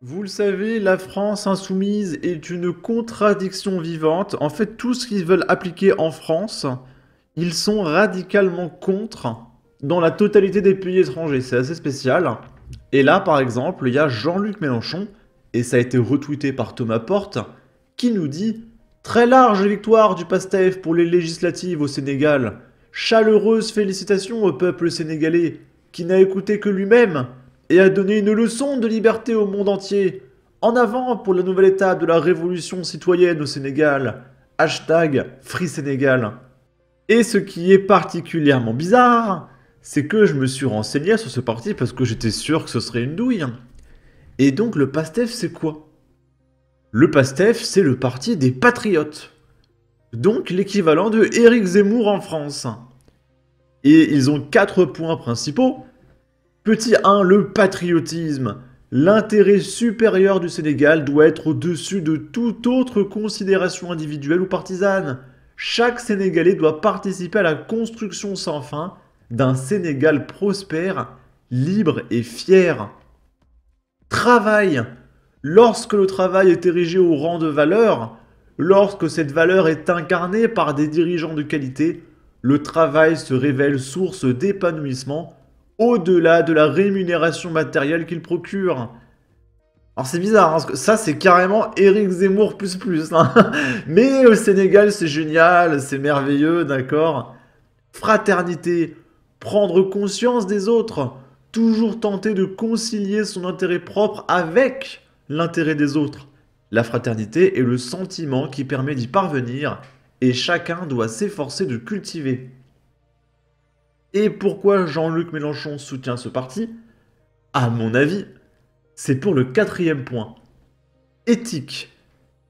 Vous le savez, la France insoumise est une contradiction vivante. En fait, tout ce qu'ils veulent appliquer en France, ils sont radicalement contre dans la totalité des pays étrangers. C'est assez spécial. Et là, par exemple, il y a Jean-Luc Mélenchon, et ça a été retweeté par Thomas Porte, qui nous dit très large victoire du PASTEF pour les législatives au Sénégal. Chaleureuse félicitations au peuple sénégalais, qui n'a écouté que lui-même et a donné une leçon de liberté au monde entier. En avant pour la nouvelle étape de la révolution citoyenne au Sénégal. Hashtag Free Sénégal. Et ce qui est particulièrement bizarre, c'est que je me suis renseigné sur ce parti parce que j'étais sûr que ce serait une douille. Et donc le PASTEF, c'est quoi? Le PASTEF, c'est le parti des patriotes. Donc l'équivalent de Éric Zemmour en France. Et ils ont 4 points principaux. Petit 1, le patriotisme. L'intérêt supérieur du Sénégal doit être au-dessus de toute autre considération individuelle ou partisane. Chaque Sénégalais doit participer à la construction sans fin d'un Sénégal prospère, libre et fier. Travail. Lorsque le travail est érigé au rang de valeur, lorsque cette valeur est incarnée par des dirigeants de qualité, le travail se révèle source d'épanouissement au-delà de la rémunération matérielle qu'il procure. Alors c'est bizarre, hein, parce que ça c'est carrément Éric Zemmour plus, hein. Mais au Sénégal c'est génial, c'est merveilleux, d'accord. Fraternité, prendre conscience des autres, toujours tenter de concilier son intérêt propre avec l'intérêt des autres. La fraternité est le sentiment qui permet d'y parvenir et chacun doit s'efforcer de cultiver. Et pourquoi Jean-Luc Mélenchon soutient ce parti? À mon avis, c'est pour le 4e point. Éthique.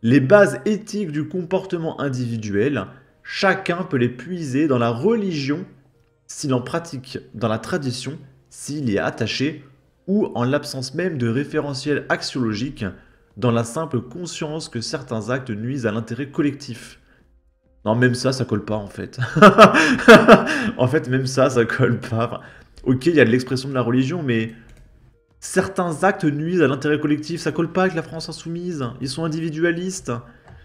Les bases éthiques du comportement individuel, chacun peut les puiser dans la religion s'il en pratique, dans la tradition s'il y est attaché, ou en l'absence même de référentiel axiologique, dans la simple conscience que certains actes nuisent à l'intérêt collectif. Non, même ça colle pas en fait. En fait, même ça colle pas. Enfin, ok, il y a de l'expression de la religion, mais certains actes nuisent à l'intérêt collectif, ça colle pas avec la France insoumise. Ils sont individualistes.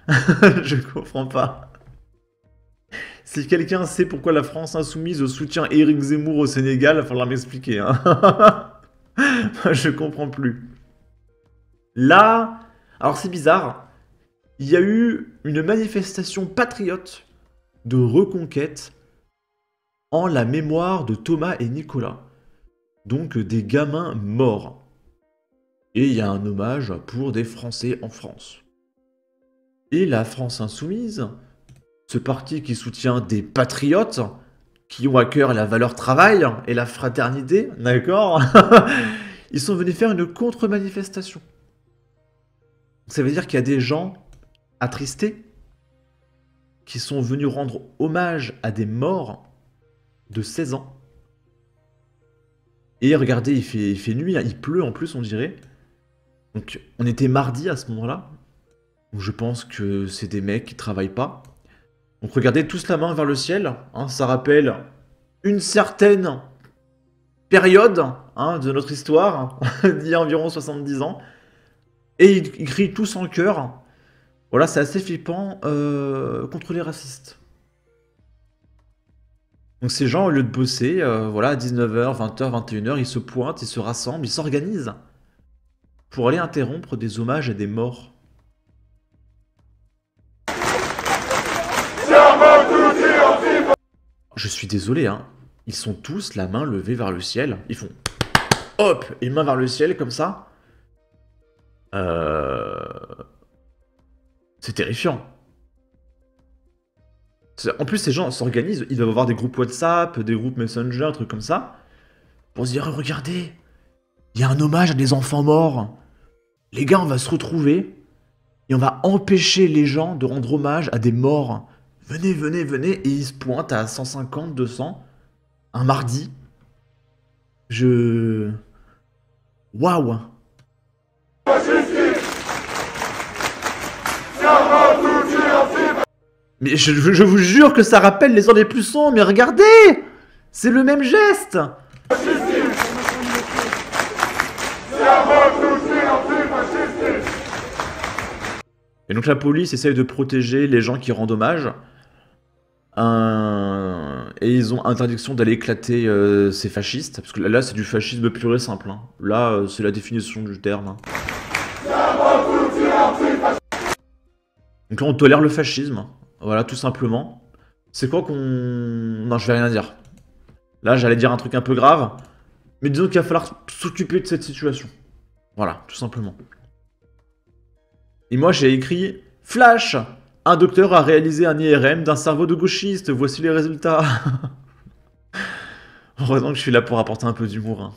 Je comprends pas. Si quelqu'un sait pourquoi la France insoumise soutient Éric Zemmour au Sénégal, il va falloir m'expliquer. Hein. Je comprends plus. Là, alors c'est bizarre. Il y a eu une manifestation patriote de reconquête en la mémoire de Thomas et Nicolas, donc des gamins morts. Et il y a un hommage pour des Français en France. Et la France insoumise, ce parti qui soutient des patriotes, qui ont à cœur la valeur travail et la fraternité, d'accord. Ils sont venus faire une contre-manifestation. Ça veut dire qu'il y a des gens attristés, qui sont venus rendre hommage à des morts de 16 ans. Et regardez, il fait nuit, hein, il pleut en plus, on dirait. Donc on était mardi à ce moment-là. Donc je pense que c'est des mecs qui travaillent pas. Donc regardez tous la main vers le ciel, hein, ça rappelle une certaine période, hein, de notre histoire, d'il y a environ 70 ans. Et ils crient tous en chœur. Voilà, c'est assez flippant contre les racistes. Donc ces gens, au lieu de bosser, voilà, à 19h, 20h, 21h, ils se pointent, ils se rassemblent, ils s'organisent pour aller interrompre des hommages à des morts. Je suis désolé, hein, ils sont tous la main levée vers le ciel, ils font hop, une main vers le ciel comme ça. C'est terrifiant. En plus, ces gens s'organisent, ils doivent avoir des groupes WhatsApp, des groupes Messenger, trucs comme ça, pour se dire, regardez, il y a un hommage à des enfants morts. Les gars, on va se retrouver, et on va empêcher les gens de rendre hommage à des morts. Venez, venez, venez, et ils se pointent à 150, 200, un mardi. Waouh. Mais je vous jure que ça rappelle les heures les plus sombres, mais regardez! C'est le même geste! Et donc la police essaye de protéger les gens qui rendent hommage. Et ils ont interdiction d'aller éclater ces fascistes. Parce que là c'est du fascisme pur et simple. Hein. Là, c'est la définition du terme. Hein. Donc là, on tolère le fascisme. Voilà, tout simplement. C'est quoi qu'on... Non, je vais rien dire. Là, j'allais dire un truc un peu grave. Mais disons qu'il va falloir s'occuper de cette situation. Voilà, tout simplement. Et moi, j'ai écrit « Flash ! Un docteur a réalisé un IRM d'un cerveau de gauchiste. Voici les résultats. » Heureusement que je suis là pour apporter un peu d'humour. Hein.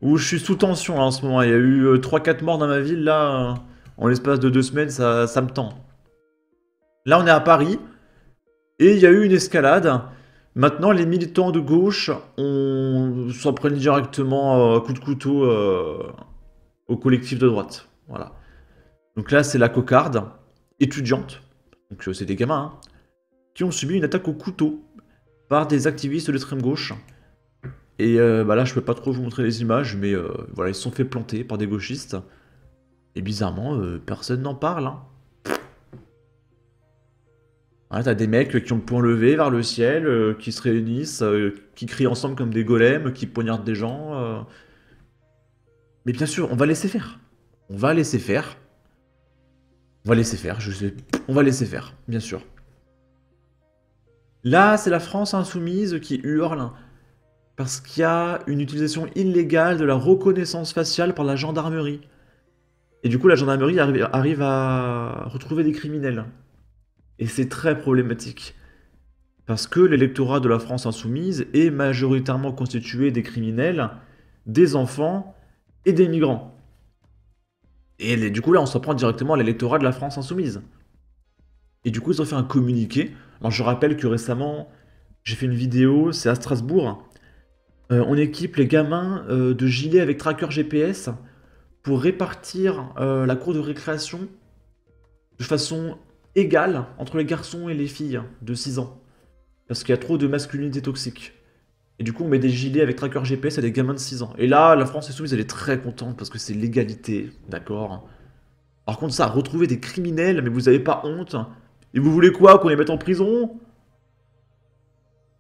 Ou je suis sous tension là, en ce moment. Il y a eu 3-4 morts dans ma ville, là. En l'espace de 2 semaines, ça me tend. Là, on est à Paris. Et il y a eu une escalade. Maintenant, les militants de gauche s'en prennent directement à coup de couteau au collectif de droite. Voilà. Donc là, c'est la cocarde étudiante. Donc c'est des gamins hein, qui ont subi une attaque au couteau par des activistes de l'extrême gauche. Et bah là, je peux pas trop vous montrer les images, mais voilà, ils se sont fait planter par des gauchistes. Et bizarrement, personne n'en parle. Hein. Voilà, t'as des mecs qui ont le poing levé vers le ciel, qui se réunissent, qui crient ensemble comme des golems, qui poignardent des gens. Mais bien sûr, on va laisser faire. On va laisser faire. On va laisser faire, je sais. On va laisser faire, bien sûr. Là, c'est la France insoumise qui hurle parce qu'il y a une utilisation illégale de la reconnaissance faciale par la gendarmerie. Et du coup, la gendarmerie arrive à retrouver des criminels. Et c'est très problématique. Parce que l'électorat de la France insoumise est majoritairement constitué des criminels, des enfants et des migrants. Et du coup, là, on s'en prend directement à l'électorat de la France insoumise. Et du coup, ils ont fait un communiqué. Alors, je rappelle que récemment, j'ai fait une vidéo, c'est à Strasbourg. On équipe les gamins de gilets avec tracker GPS pour répartir la cour de récréation de façon égale entre les garçons et les filles de 6 ans. Parce qu'il y a trop de masculinité toxique. Et du coup, on met des gilets avec tracker GPS à des gamins de 6 ans. Et là, la France insoumise, elle est très contente parce que c'est l'égalité, d'accord. Par contre, ça, retrouver des criminels, mais vous avez pas honte. Et vous voulez quoi, qu'on les mette en prison ?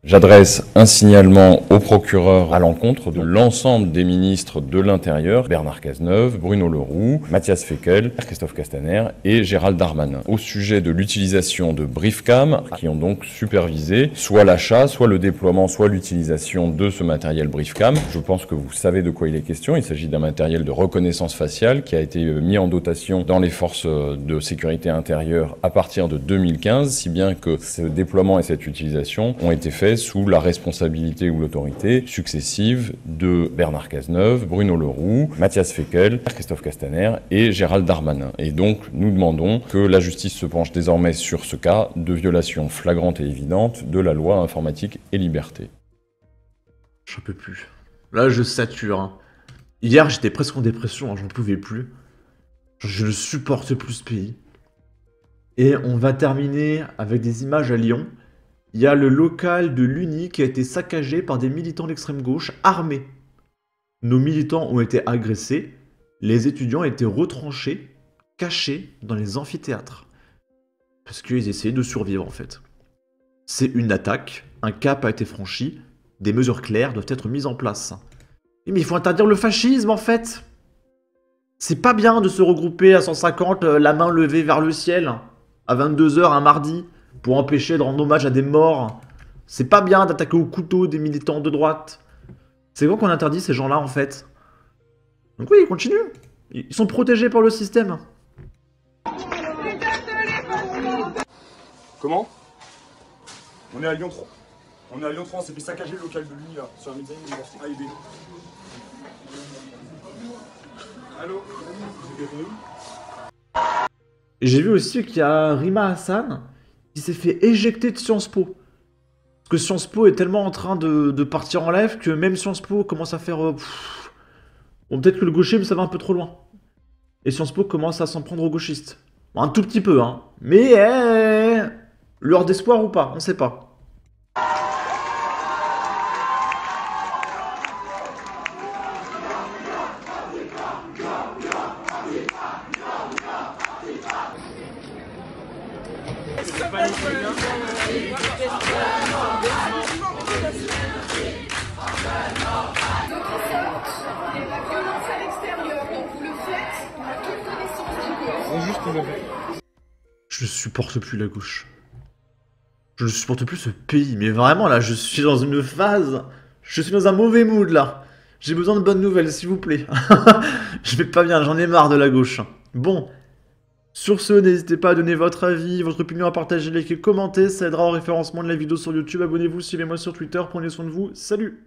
J'adresse un signalement au procureur à l'encontre de l'ensemble des ministres de l'Intérieur, Bernard Cazeneuve, Bruno Le Roux, Matthias Fekl, Christophe Castaner et Gérald Darmanin, au sujet de l'utilisation de Briefcam, qui ont donc supervisé soit l'achat, soit le déploiement, soit l'utilisation de ce matériel Briefcam. Je pense que vous savez de quoi il est question. Il s'agit d'un matériel de reconnaissance faciale qui a été mis en dotation dans les forces de sécurité intérieure à partir de 2015, si bien que ce déploiement et cette utilisation ont été faits sous la responsabilité ou l'autorité successive de Bernard Cazeneuve, Bruno Le Roux, Matthias Fekl, Christophe Castaner et Gérald Darmanin. Et donc, nous demandons que la justice se penche désormais sur ce cas de violation flagrante et évidente de la loi informatique et liberté. J'en peux plus. Là, je sature. Hein. Hier, j'étais presque en dépression, hein, j'en pouvais plus. Je ne supporte plus ce pays. Et on va terminer avec des images à Lyon. Il y a le local de l'Uni qui a été saccagé par des militants d'extrême gauche armés. Nos militants ont été agressés, les étudiants ont été retranchés, cachés dans les amphithéâtres. Parce qu'ils essayaient de survivre en fait. C'est une attaque, un cap a été franchi, des mesures claires doivent être mises en place. Mais il faut interdire le fascisme en fait. C'est pas bien de se regrouper à 150, la main levée vers le ciel, à 22 h un mardi, pour empêcher de rendre hommage à des morts. C'est pas bien d'attaquer au couteau des militants de droite. C'est quoi qu'on interdit ces gens-là, en fait? Donc oui, ils continuent. Ils sont protégés par le système. Comment? On est à Lyon 3. On est à Lyon 3, on s'est fait saccager le local de l'Uni, là, sur la mezzanine université A et B. Allô? J'ai vu aussi qu'il y a Rima Hassan qui s'est fait éjecter de Sciences Po. Parce que Sciences Po est tellement en train de partir en live que même Sciences Po commence à faire... Bon, peut-être que le gaucher, mais ça va un peu trop loin. Et Sciences Po commence à s'en prendre aux gauchistes. Bon, un tout petit peu, hein. Mais, lueur d'espoir ou pas, on sait pas. Je ne supporte plus la gauche. Je ne supporte plus ce pays, mais vraiment là, je suis dans une phase... Je suis dans un mauvais mood là. J'ai besoin de bonnes nouvelles, s'il vous plaît. Je vais pas bien, j'en ai marre de la gauche. Bon, sur ce, n'hésitez pas à donner votre avis, votre opinion, à partager, liker, commenter, ça aidera au référencement de la vidéo sur YouTube. Abonnez-vous, suivez-moi sur Twitter, prenez soin de vous, salut!